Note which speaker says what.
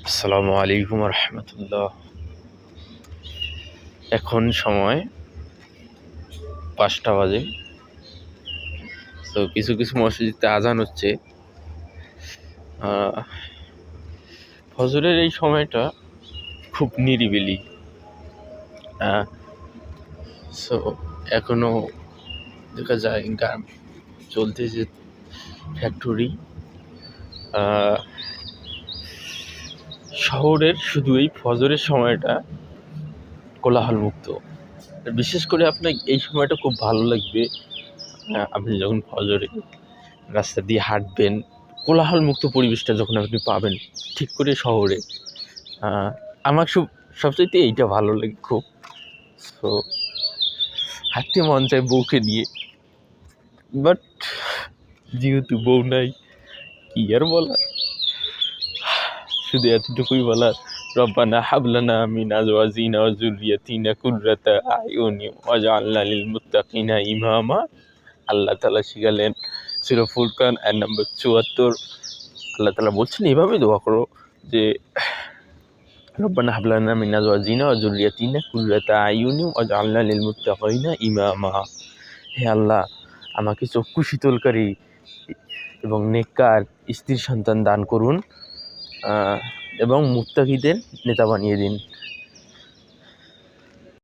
Speaker 1: আসসালামু আলাইকুম রহমতুল্লাহ। এখন সময় 5টা বাজে। তো কিছু কিছু মসজিদে আজান হচ্ছে। ফজরের এই সময়টা খুব নিরিবিলি। সো এখনো দেখা যায় গান চলতেছে, ফ্যাক্টরি। শহরের শুধু এই ফজরের সময়টা কোলাহল মুক্ত। বিশেষ করে আপনার এই সময়টা খুব ভালো লাগবে। আপনি যখন ফজরে রাস্তা দিয়ে হাঁটবেন, কোলাহল মুক্ত পরিবেশটা যখন আপনি পাবেন ঠিক করে শহরে, আমার সবচাইতে এইটা ভালো লাগে খুব। সো হাঁটতে মন চায় বউকে নিয়ে, বাট যেহেতু বউ নাই, কি আর বলার, শুধু এতটুকুই বলার, রব্বানা হাবলানা মিন আজওয়াজিনা ওয়া যুররিয়াতিনা কুররাতা আয়ুনি ওয়াজআলনা লিল মুত্তাকিনা ইমামা। আল্লাহ তাআলা শিখালেন সূরা ফুরকান আয়াত নম্বর ৭৪। আল্লাহ তাআলা বলছেন এভাবে দোয়া করো যে রব্বানা হাবলানা মিন আজওয়াজিনা ওয়া যুররিয়াতিনা কুররাতা আয়ুনি ওয়াজআলনা লিল মুত্তাকিনা ইমামা। হে আল্লাহ, আমাকে চক্ষু শীতলকারী এবং নেককার স্ত্রী সন্তান দান করুন এবং মুত্তাকিদের নেতা বানিয়ে দিন।